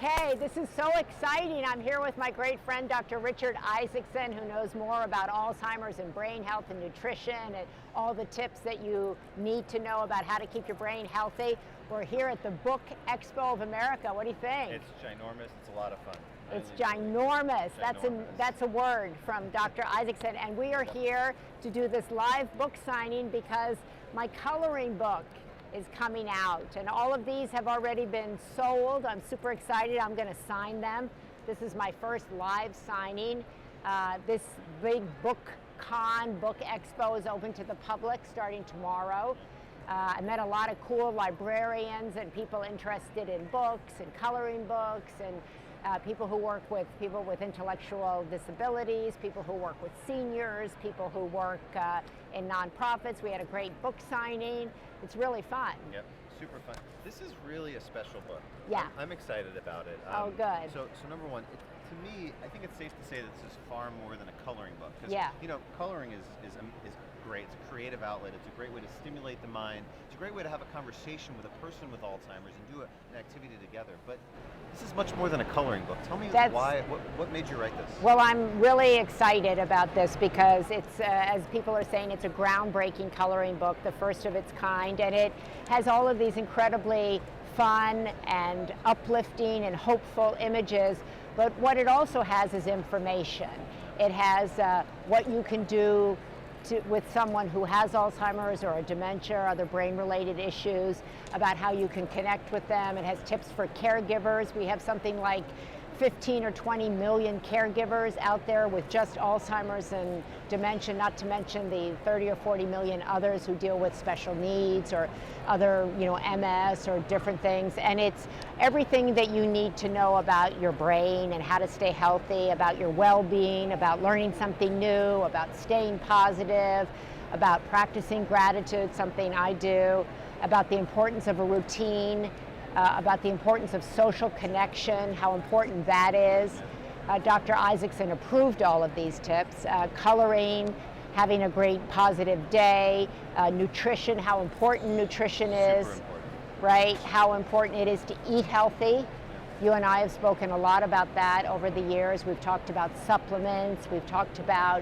Okay, this is so exciting. I'm here with my great friend, Dr. Richard Isaacson, who knows more about Alzheimer's and brain health and nutrition and all the tips that you need to know about how to keep your brain healthy. We're here at the Book Expo of America. What do you think? It's ginormous. It's a lot of fun. It's ginormous. That's a word from Dr. Isaacson. And we are here to do this live book signing because my coloring book is coming out, and all of these have already been sold. I'm super excited. I'm going to sign them. This is my first live signing. This big book expo is open to the public starting tomorrow. I met a lot of cool librarians and people interested in books and coloring books, and people who work with people with intellectual disabilities, people who work with seniors, people who work in nonprofits. We had a great book signing. It's really fun. Yep, super fun. This is really a special book. Yeah. I'm excited about it. Oh, good. So number one, to me, I think it's safe to say that this is far more than a coloring book. Yeah. You know, coloring is great. It's a creative outlet. It's a great way to stimulate the mind. It's a great way to have a conversation with a person with Alzheimer's and do an activity together. But this is much more than a coloring book. Tell me why. What made you write this? Well, I'm really excited about this because it's, as people are saying, it's a groundbreaking coloring book, the first of its kind, and it has all of these incredibly fun and uplifting and hopeful images. But what it also has is information. It has what you can do with someone who has Alzheimer's or a dementia or other brain-related issues, about how you can connect with them. It has tips for caregivers. We have something like 15 or 20 million caregivers out there with just Alzheimer's and dementia, not to mention the 30 or 40 million others who deal with special needs or other, MS or different things. And it's everything that you need to know about your brain and how to stay healthy, about your well-being, about learning something new, about staying positive, about practicing gratitude, something I do, about the importance of a routine, about the importance of social connection, how important that is. Dr. Isaacson approved all of these tips. Coloring, having a great positive day, nutrition, how important nutrition is, Super important. right? How important it is to eat healthy. You and I have spoken a lot about that over the years. We've talked about supplements, we've talked about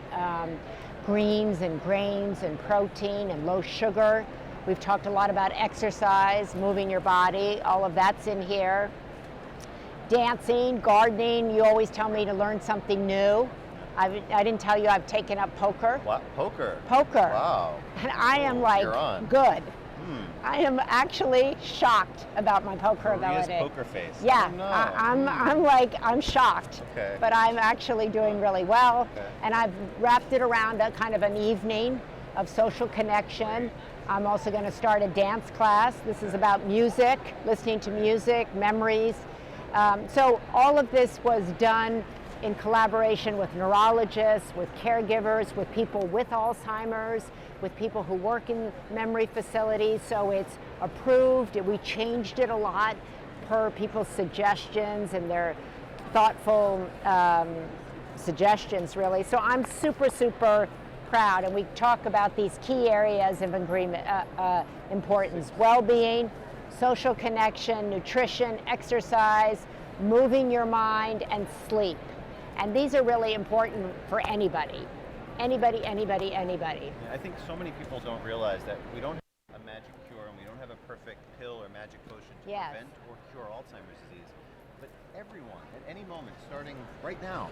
greens and grains and protein and low sugar. We've talked a lot about exercise, moving your body, all of that's in here. Dancing, gardening, you always tell me to learn something new. I didn't tell you I've taken up poker. What? Poker? Poker. Wow. And I am You're on. good. I am actually shocked about my poker Maria's ability. poker face. Yeah, Oh, no. I'm shocked. Okay. But I'm actually doing really well. Okay. And I've wrapped it around a kind of an evening of social connection. I'm also going to start a dance class. This is about music, listening to music, memories. So all of this was done in collaboration with neurologists, with caregivers, with people with Alzheimer's, with people who work in memory facilities. So it's approved. We changed it a lot per people's suggestions and their thoughtful suggestions, really. So I'm super, super proud, and we talk about these key areas of importance: well-being, social connection, nutrition, exercise, moving your mind, and sleep. And these are really important for anybody. Anybody. Yeah, I think so many people don't realize that we don't have a magic cure and we don't have a perfect pill or magic potion to Yes. prevent or cure Alzheimer's disease. But everyone, at any moment, starting right now,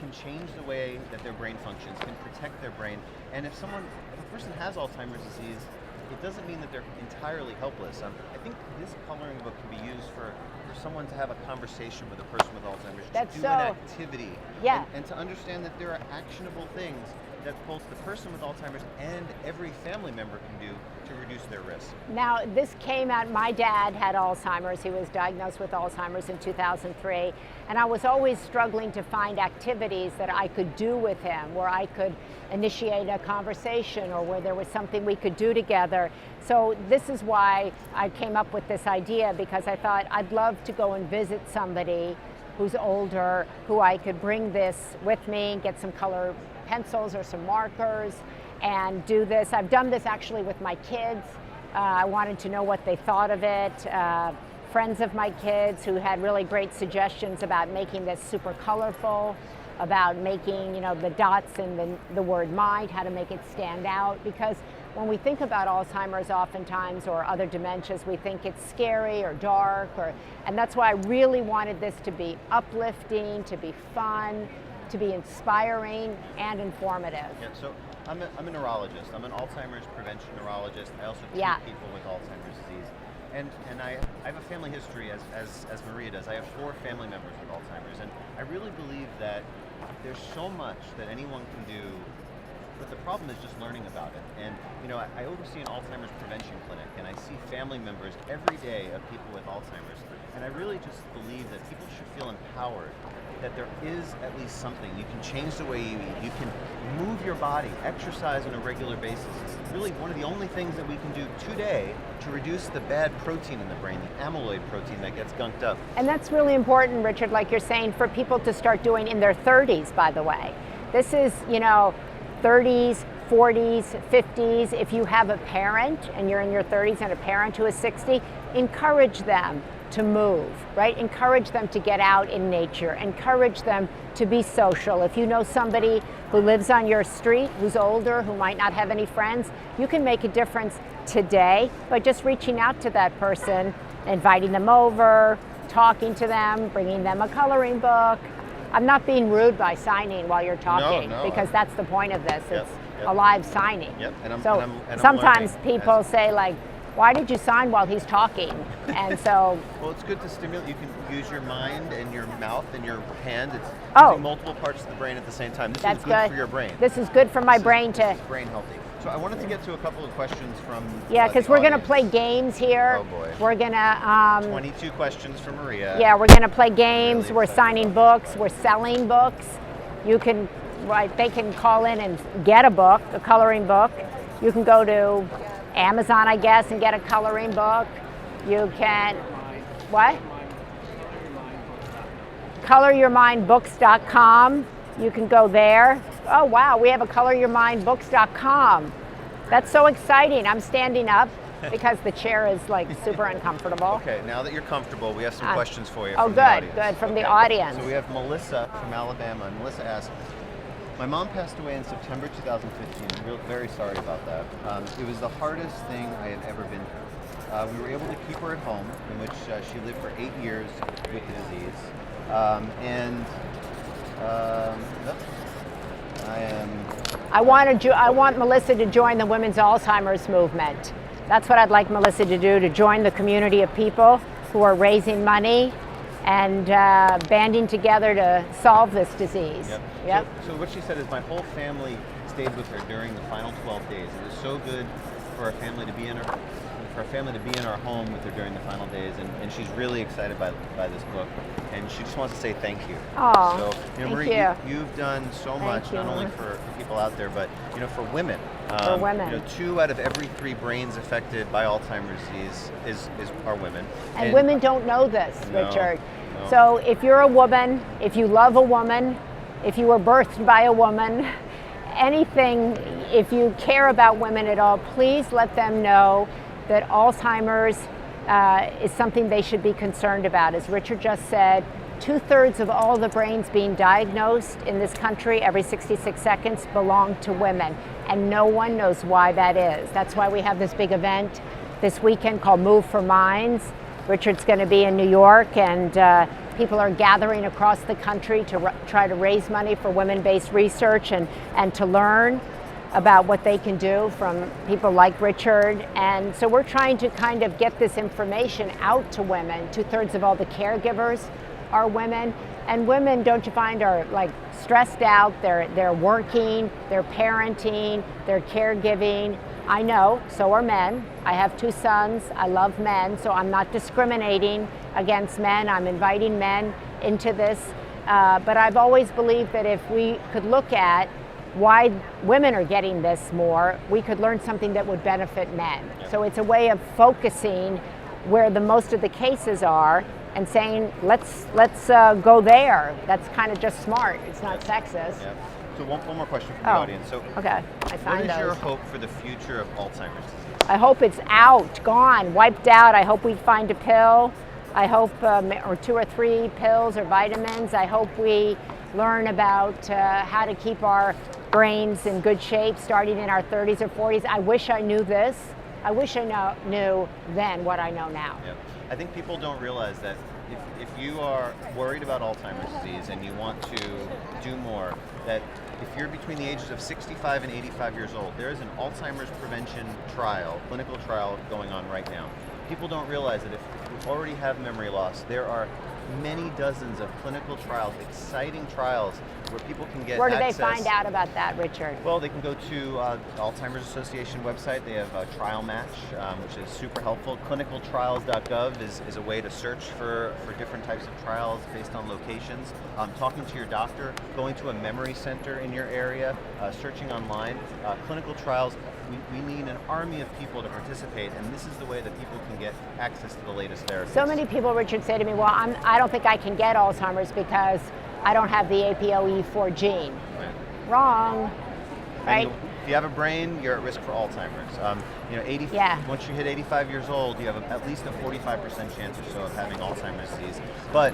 can change the way that their brain functions, can protect their brain. And if a person has Alzheimer's disease, it doesn't mean that they're entirely helpless. I think this coloring book can be used for someone to have a conversation with a person with Alzheimer's, to do an activity, Yeah. and to understand that there are actionable things that both the person with Alzheimer's and every family member can do to reduce their risk. Now, this came out, my dad had Alzheimer's. He was diagnosed with Alzheimer's in 2003, and I was always struggling to find activities that I could do with him, where I could initiate a conversation or where there was something we could do together. So this is why I came up with this idea, because I thought I'd love to go and visit somebody who's older, who I could bring this with me, get some color pencils or some markers, and do this. I've done this actually with my kids. I wanted to know what they thought of it. friends of my kids who had really great suggestions about making this super colorful, about making, you know, the dots in the word mind, how to make it stand out. Because when we think about Alzheimer's oftentimes, or other dementias, we think it's scary or dark, and that's why I really wanted this to be uplifting, to be fun, to be inspiring and informative. Yeah, so I'm a neurologist. I'm an Alzheimer's prevention neurologist. I also treat people with Alzheimer's disease. And I have a family history, as Maria does. I have 4 family members with Alzheimer's, and I really believe that there's so much that anyone can do, but the problem is just learning about it. And you know, I oversee an Alzheimer's prevention clinic, and I see family members every day of people with Alzheimer's, and I really just believe that people should feel empowered, that there is at least something. You can change the way you eat, you can move your body, exercise on a regular basis. It's really one of the only things that we can do today to reduce the bad protein in the brain, the amyloid protein that gets gunked up. And that's really important, Richard, like you're saying, for people to start doing in their 30s, by the way. This is, you know, 30s, 40s, 50s. If you have a parent and you're in your 30s and a parent who is 60, encourage them to move, right? Encourage them to get out in nature. Encourage them to be social. If you know somebody who lives on your street, who's older, who might not have any friends, you can make a difference today by just reaching out to that person, inviting them over, talking to them, bringing them a coloring book. I'm not being rude by signing while you're talking, because that's the point of this. It's a live signing. Yep. And sometimes people say, like, why did you sign while he's talking? And so... Well, it's good to stimulate. You can use your mind and your mouth and your hand. It's using multiple parts of the brain at the same time. This is good for your brain. This is good for my brain to... This is brain healthy. So I wanted to get to a couple of questions from because we're going to play games here. Oh boy. We're going to... 22 questions from Maria. Yeah, we're going to play games. Really, we're signing books. We're selling books. You can... They can call in and get a book, a coloring book. You can go to Amazon, I guess, and get a coloring book. You can... What? ColorYourMindBooks.com. You can go there. Oh wow, we have a ColorYourMindBooks.com. That's so exciting. I'm standing up because the chair is like super uncomfortable. Okay, now that you're comfortable, we have some questions for you. Oh, good, from the audience. So we have Melissa from Alabama, and Melissa asks, my mom passed away in September 2015. I'm very sorry about that. It was the hardest thing I have ever been through. We were able to keep her at home, in which she lived for 8 years with the disease. I want Melissa to join the Women's Alzheimer's movement. That's what I'd like Melissa to do, to join the community of people who are raising money and banding together to solve this disease. Yep. So what she said is, my whole family stayed with her during the final 12 days. It was so good for our family to be in our home with her during the final days, and she's really excited by this book, and she just wants to say thank you. Oh, so, Marie, you've done so much, not only for people out there, but for women. For women. 2 out of every 3 brains affected by Alzheimer's disease are women. And women don't know this, Richard. No. So if you're a woman, if you love a woman, if you were birthed by a woman, anything, if you care about women at all, please let them know that Alzheimer's is something they should be concerned about. As Richard just said, 2/3 of all the brains being diagnosed in this country every 66 seconds belong to women, and no one knows why that is. That's why we have this big event this weekend called Move for Minds. Richard's going to be in New York, and people are gathering across the country to try to raise money for women-based research and to learn about what they can do from people like Richard. And so we're trying to kind of get this information out to women. 2/3 of all the caregivers are women, and women, don't you find, are like stressed out. They're working, they're parenting, they're caregiving. I know, so are men. I have 2 sons. I love men, so I'm not discriminating against men. I'm inviting men into this. But I've always believed that if we could look at why women are getting this more, we could learn something that would benefit men. So it's a way of focusing where the most of the cases are and saying, let's go there. That's kind of just smart. It's not sexist. So one more question from the audience. So okay, what is your hope for the future of Alzheimer's disease? I hope it's out, gone, wiped out. I hope we find a pill I hope, or 2 or 3 pills or vitamins. I hope we learn about how to keep our brains in good shape starting in our 30s or 40s. I wish I knew this. I wish I knew then what I know now. Yeah. I think people don't realize that if you are worried about Alzheimer's disease and you want to do more, that if you're between the ages of 65 and 85 years old, there is an Alzheimer's prevention trial, clinical trial going on right now. People don't realize that if you already have memory loss, there are many dozens of clinical trials, exciting trials, where people can get Where do access. they find out about that, Richard? Well, they can go to Alzheimer's Association website. They have a trial match, which is super helpful. Clinicaltrials.gov is a way to search for different types of trials based on locations. Talking to your doctor, going to a memory center in your area, searching online. Clinical trials, we need an army of people to participate, and this is the way that people can get access to the latest therapies. So many people, Richard, say to me, well, I don't think I can get Alzheimer's because I don't have the APOE4 gene. Right. Wrong, right? If you have a brain, you're at risk for Alzheimer's. Once you hit 85 years old, you have at least a 45% chance or so of having Alzheimer's disease. But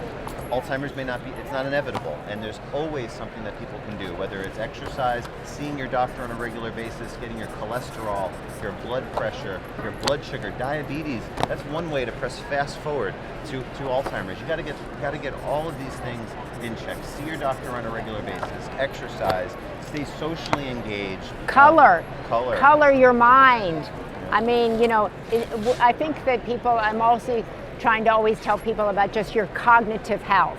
Alzheimer's it's not inevitable, and there's always something that people can do, whether it's exercise, seeing your doctor on a regular basis, getting your cholesterol, your blood pressure, your blood sugar, diabetes. That's one way to press fast forward to Alzheimer's. You got to get all of these things in check. See your doctor on a regular basis, exercise, stay socially engaged. Color your mind. I mean, I think that I'm also trying to always tell people about just your cognitive health.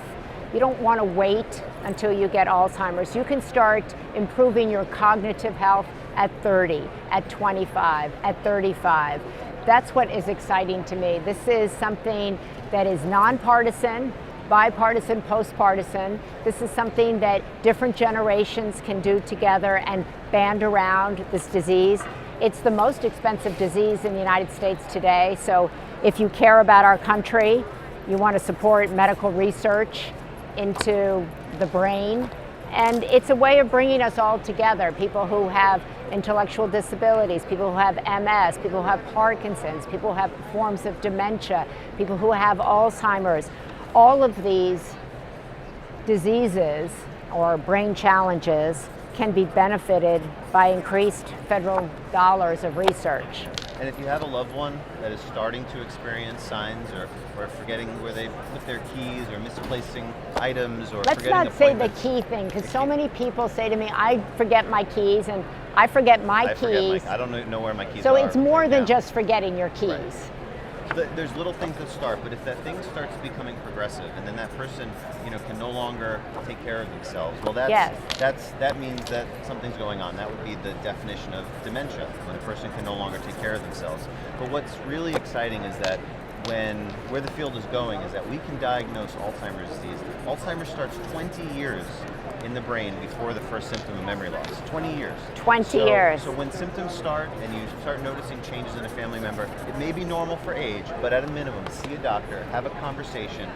You don't want to wait until you get Alzheimer's. You can start improving your cognitive health at 30, at 25, at 35. That's what is exciting to me. This is something that is nonpartisan, bipartisan, postpartisan. This is something that different generations can do together and band around this disease. It's the most expensive disease in the United States today. So if you care about our country, you want to support medical research into the brain. And it's a way of bringing us all together. People who have intellectual disabilities, people who have MS, people who have Parkinson's, people who have forms of dementia, people who have Alzheimer's. All of these diseases or brain challenges can be benefited by increased federal dollars of research. And if you have a loved one that is starting to experience signs or forgetting where they put their keys or misplacing items or Let's not say the key thing, because so many people say to me, I forget my keys, and I forget my keys. I don't know where my keys are. So it's more than just forgetting your keys. Right. There's little things that start, but if that thing starts becoming progressive, and then that person, can no longer take care of themselves, well, that means that something's going on. That would be the definition of dementia, when a person can no longer take care of themselves. But what's really exciting is that where the field is going is that we can diagnose Alzheimer's disease. Alzheimer's starts 20 years in the brain before the first symptom of memory loss. 20 years. 20 years. So when symptoms start and you start noticing changes in a family member, it may be normal for age, but at a minimum, see a doctor, have a conversation,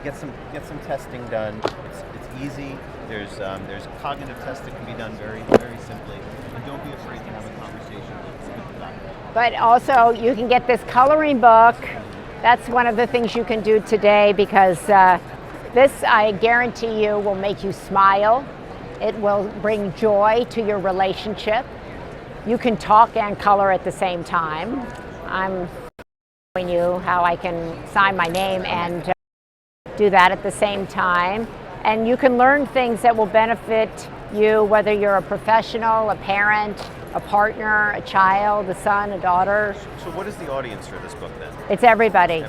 get some testing done. It's easy. There's cognitive tests that can be done very, very simply, and don't be afraid to have a conversation with the doctor. But also, you can get this coloring book. That's one of the things you can do today, because this, I guarantee you, will make you smile. It will bring joy to your relationship. You can talk and color at the same time. I'm showing you how I can sign my name and do that at the same time. And you can learn things that will benefit you, whether you're a professional, a parent, a partner, a child, a son, a daughter. So what is the audience for this book then? It's everybody.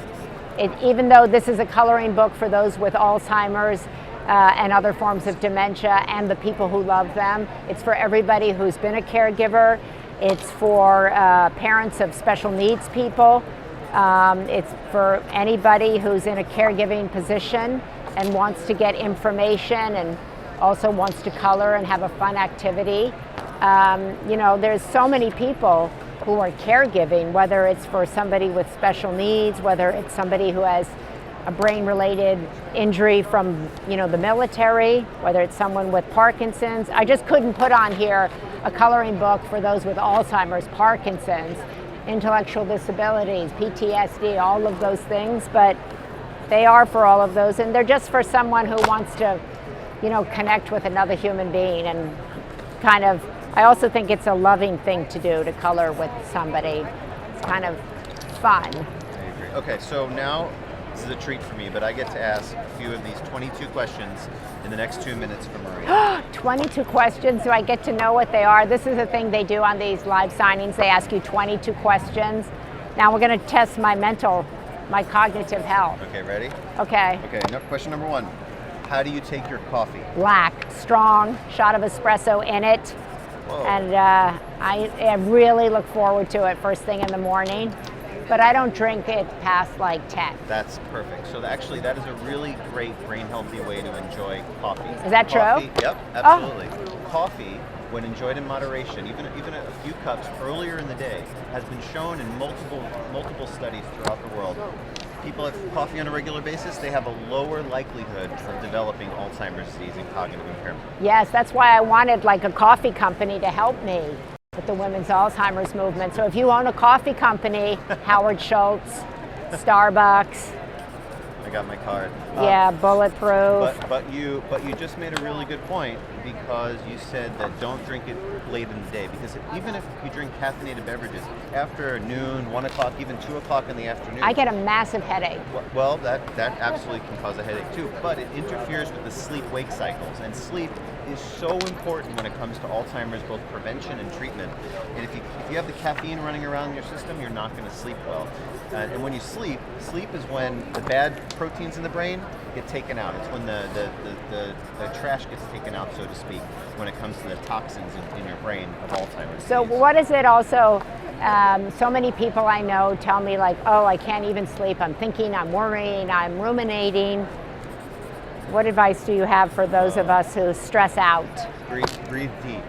Even though this is a coloring book for those with Alzheimer's and other forms of dementia and the people who love them, it's for everybody who's been a caregiver. It's for parents of special needs people. It's for anybody who's in a caregiving position and wants to get information and also wants to color and have a fun activity. There's so many people who are caregiving, whether it's for somebody with special needs, whether it's somebody who has a brain-related injury from, the military, whether it's someone with Parkinson's. I just couldn't put on here a coloring book for those with Alzheimer's, Parkinson's, intellectual disabilities, PTSD, all of those things, but They are for all of those, and they're just for someone who wants to, connect with another human being and kind of, I also think it's a loving thing to do, to color with somebody. It's kind of fun. I agree. Okay, so now this is a treat for me, but I get to ask a few of these 22 questions in the next 2 minutes for Maria. 22 questions, do I get to know what they are? This is a thing they do on these live signings. They ask you 22 questions. Now we're going to test my cognitive health. Okay, ready? Okay. Okay, question number 1. How do you take your coffee? Black, strong, shot of espresso in it. Whoa. And I really look forward to it first thing in the morning. But I don't drink it past like 10. That's perfect. So actually, that is a really great brain healthy way to enjoy coffee. Is that coffee, true? Yep, absolutely. Coffee, when enjoyed in moderation, even a few cups earlier in the day, has been shown in multiple studies throughout the world. People have coffee on a regular basis, they have a lower likelihood of developing Alzheimer's disease and cognitive impairment. Yes, that's why I wanted like a coffee company to help me with the women's Alzheimer's movement. So if you own a coffee company, Howard Schultz, Starbucks. I got my card. Yeah, bulletproof. But you just made a really good point, because you said that don't drink it late in the day, because even if you drink caffeinated beverages after noon, 1 o'clock, even 2 o'clock in the afternoon, I get a massive headache. Well, that absolutely can cause a headache too, but it interferes with the sleep-wake cycles, and sleep is so important when it comes to Alzheimer's, both prevention and treatment. And if you have the caffeine running around in your system, you're not going to sleep well. And when you sleep is when the bad proteins in the brain get taken out. It's when the trash gets taken out, so to speak, when it comes to the toxins in your brain of Alzheimer's So disease. what is it also, so many people I know tell me like, oh, I can't even sleep, I'm thinking, I'm worrying, I'm ruminating. What advice do you have for those of us who stress out? Breathe deep.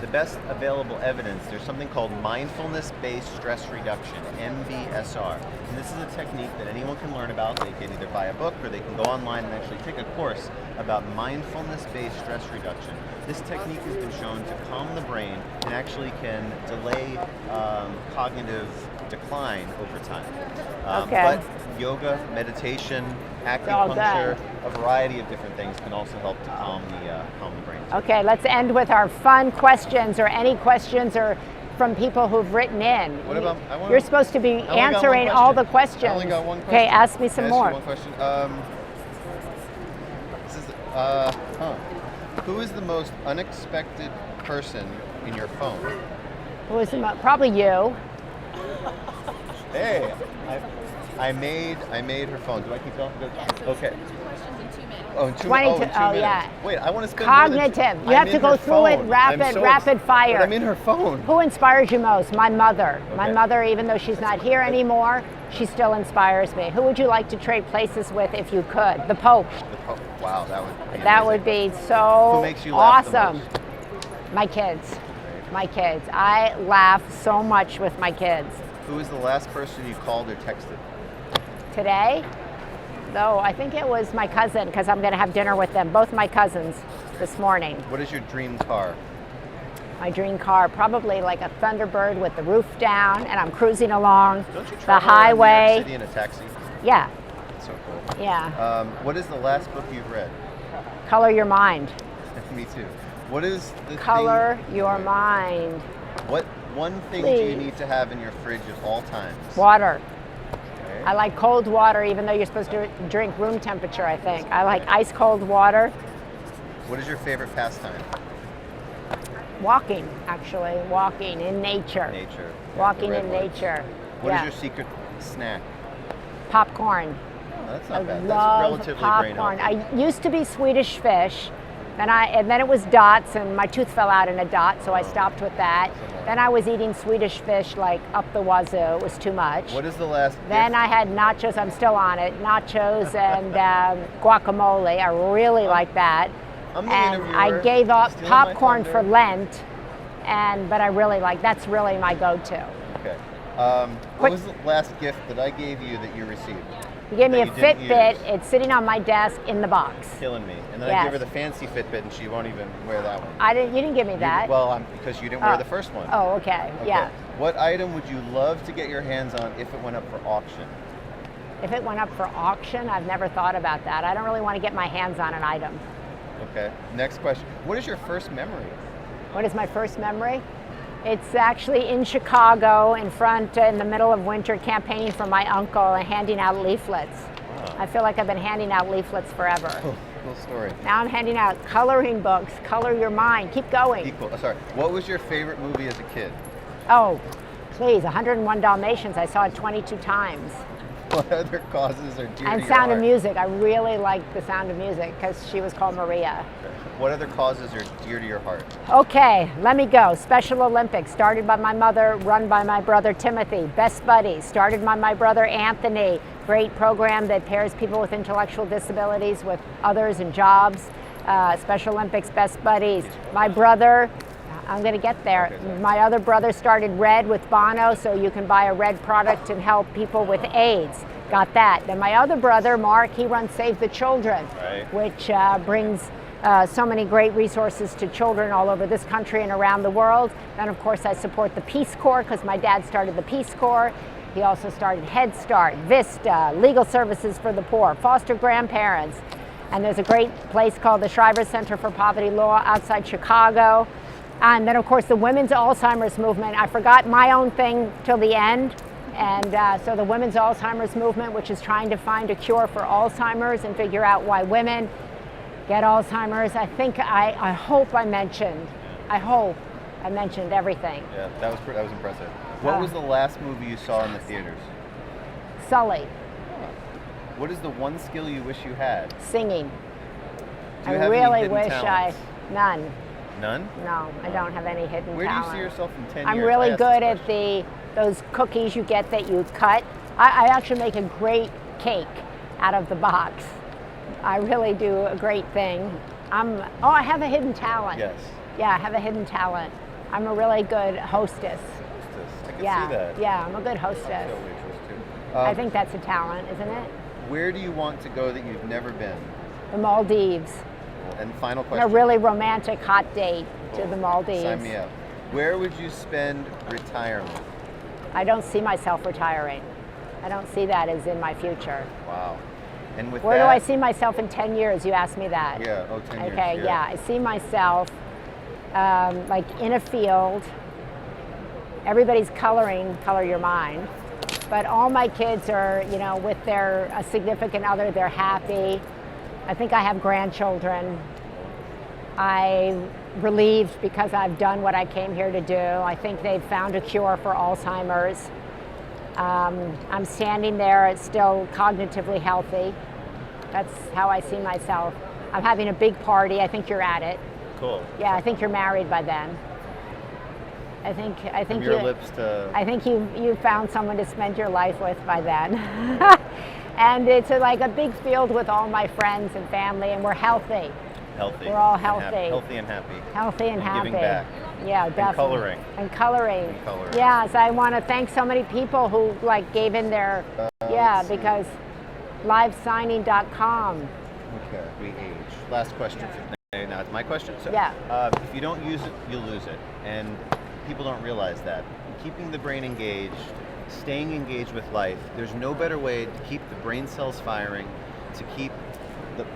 The best available evidence, there's something called mindfulness-based stress reduction, MBSR. And this is a technique that anyone can learn about. They can either buy a book or they can go online and actually take a course about mindfulness-based stress reduction. This technique has been shown to calm the brain and actually can delay cognitive decline over time. Okay. But yoga, meditation, acupuncture, a variety of different things can also help to calm the brain. Okay, let's end with our fun questions, or any questions or from people who've written in. What about, You're supposed to be answering all the questions. I only got one question. Okay, ask me some more. One question. Who is the most unexpected person in your phone? Who is probably you. Hey, I made her phone. Do I keep going? Yes, so okay. 2 questions in 2 minutes. Oh, in 2 22, minutes. yeah. Wait, I want to spend Cognitive. You have to go through it rapid fire. But I'm in her phone. Who inspires you most? My mother. Okay. My mother, even though she's not here anymore, she still inspires me. Who would you like to trade places with if you could? The Pope. The Pope. Wow, that would be That amazing. would be so Who makes you laugh the awesome. most? My kids. My kids. I laugh so much with my kids. Who was the last person you called or texted? Today? No, I think it was my cousin, because I'm going to have dinner with them. Both my cousins this morning. What is your dream car? My dream car, probably like a Thunderbird with the roof down, and I'm cruising along Don't you the travel highway. around New York City in a taxi? Yeah, That's so cool. yeah. What is the last book you've read? Color Your Mind. Me too. What is the Color thing, Your Mind. What one thing do you Please. need to have in your fridge at all times? Water. Okay. I like cold water, even though you're supposed to drink room temperature, I think. I like ice cold water. What is your favorite pastime? Walking, actually. Walking in nature. Nature. Yeah, Walking the in redwoods. nature. What is Yeah. your secret snack? Popcorn. Oh, that's I not bad. That's love relatively brain popcorn. healthy. I used to be Swedish fish, and then it was dots, and my tooth fell out in a dot, so I stopped with that. Then I was eating Swedish fish like up the wazoo. It was too much. What is the last Then gift? I had nachos. I'm still on it. Nachos and guacamole. I really like that. I'm the And interviewer. I gave up Stealing my popcorn for thunder. Lent, but I really like. That's really my go-to. Okay. Quick- What was the last gift that I gave you that you received? You gave me a that you didn't Fitbit. use? It's sitting on my desk in the box. Killing me. And then I Yes. give her the fancy Fitbit and she won't even wear that one. You didn't give me that. Because you didn't wear the first one. Oh, okay. Okay. Yeah. What item would you love to get your hands on if it went up for auction? If it went up for auction, I've never thought about that. I don't really want to get my hands on an item. Okay. Next question. What is your first memory? What is my first memory? It's actually in Chicago, in the middle of winter, campaigning for my uncle and handing out leaflets. Wow. I feel like I've been handing out leaflets forever. Oh, cool story. Now I'm handing out coloring books, Color Your Mind. Keep going. Sorry. What was your favorite movie as a kid? Oh, please, 101 Dalmatians. I saw it 22 times. What other causes are dear to your And Sound of heart? Music. I really liked The Sound of Music because she was called Maria. What other causes are dear to your heart? Okay, let me go. Special Olympics, started by my mother, run by my brother Timothy. Best Buddies, started by my brother Anthony. Great program that pairs people with intellectual disabilities with others and jobs. Special Olympics, Best Buddies. My brother, I'm going to get there. Okay, my other brother started Red with Bono, so you can buy a Red product and help people with AIDS. Got that. Then my other brother, Mark, he runs Save the Children, Right. which brings so many great resources to children all over this country and around the world. Then, of course, I support the Peace Corps because my dad started the Peace Corps. He also started Head Start, Vista, Legal Services for the Poor, foster grandparents. And there's a great place called the Shriver Center for Poverty Law outside Chicago. And then, of course, the Women's Alzheimer's Movement. I forgot my own thing till the end. And so the Women's Alzheimer's Movement, which is trying to find a cure for Alzheimer's and figure out why women get Alzheimer's. I hope I mentioned everything. Yeah, that was impressive. What was the last movie you saw in the theaters? Sully, What is the one skill you wish you had? singing. Do you I have any really hidden wish talents? None. None? No, I don't have any hidden Where do you talent. see yourself in 10 I'm years? really I asked good this at question. those cookies you get that you cut. I actually make a great cake out of the box. I really do a great thing. I have a hidden talent. Yes. Yeah, I have a hidden talent. I'm a really good hostess. I can Yeah, see that. yeah, I'm a good hostess. Totally waitress, too. I think that's a talent, isn't it? Where do you want to go that you've never been? The Maldives. And final A question. really romantic hot date to the Maldives. Sign me up. Where would you spend retirement? I don't see myself retiring. I don't see that as in my future. Wow. And with Where that, do I see myself in 10 years? You asked me that. Yeah, 10 years. Okay, yeah. I see myself like in a field. Everybody's coloring Color Your Mind. But all my kids are, with their significant other, they're happy. I think I have grandchildren. I'm relieved because I've done what I came here to do. I think they've found a cure for Alzheimer's. I'm standing there, still cognitively healthy. That's how I see myself. I'm having a big party. I think you're at it. Cool. Yeah, I think you're married by then. I think From your lips to... I think you found someone to spend your life with by then. And it's like a big field with all my friends and family, and we're healthy. Healthy. We're all and healthy. Healthy and happy. Healthy and happy. Giving back. Yeah, definitely. And coloring. And coloring. Yes, I want to thank so many people who gave in their, because livesigning.com. Okay, we age. Last question for today. Now it's my question. So, Yeah. If you don't use it, you'll lose it. And people don't realize that. Keeping the brain engaged, staying engaged with life, there's no better way to keep the brain cells firing, to keep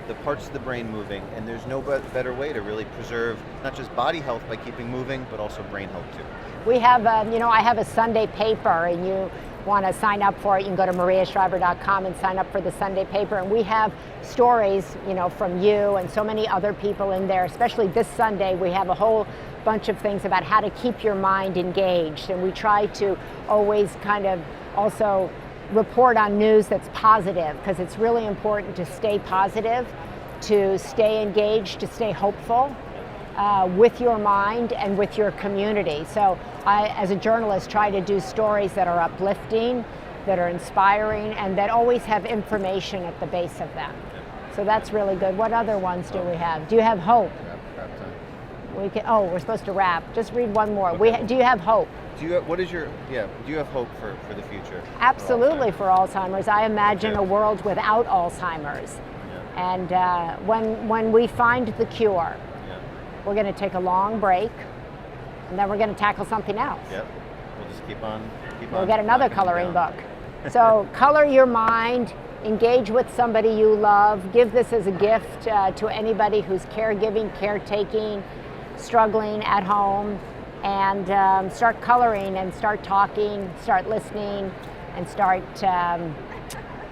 the parts of the brain moving, and there's no better way to really preserve not just body health by keeping moving, but also brain health too. We have, I have a Sunday paper, and you want to sign up for it, you can go to mariashriver.com and sign up for the Sunday paper. And we have stories, from you and so many other people in there, especially this Sunday. We have a whole bunch of things about how to keep your mind engaged. And we try to always kind of also report on news that's positive, because it's really important to stay positive, to stay engaged, to stay hopeful. With your mind and with your community. So I, as a journalist, try to do stories that are uplifting, that are inspiring, and that always have information at the base of them. So that's really good. What other ones do we have? Do you have hope? Wrap time. We're supposed to wrap. Just read one more. Okay. Do you have hope? Do you have hope for the future? Absolutely, for Alzheimer's. I imagine Yeah. a world without Alzheimer's. Yeah. And when we find the cure, we're going to take a long break, and then we're going to tackle something else. Yep. We'll just keep on. We'll get another knocking coloring down. book. So color your mind, engage with somebody you love, give this as a gift to anybody who's caregiving, caretaking, struggling at home, and start coloring and start talking, start listening, and start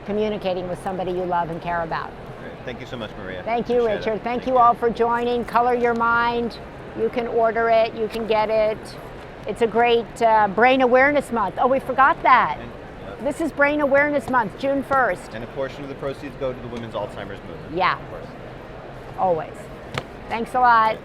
communicating with somebody you love and care about. Great. Thank you so much, Maria. Thank you, Appreciate Richard. it. Thank Take you care. all for joining. Color Your Mind. You can order it. You can get it. It's a great Brain Awareness Month. Oh, we forgot that. This is Brain Awareness Month, June 1st. And a portion of the proceeds go to the Women's Alzheimer's Movement. Yeah. Of course. Always. Thanks a lot.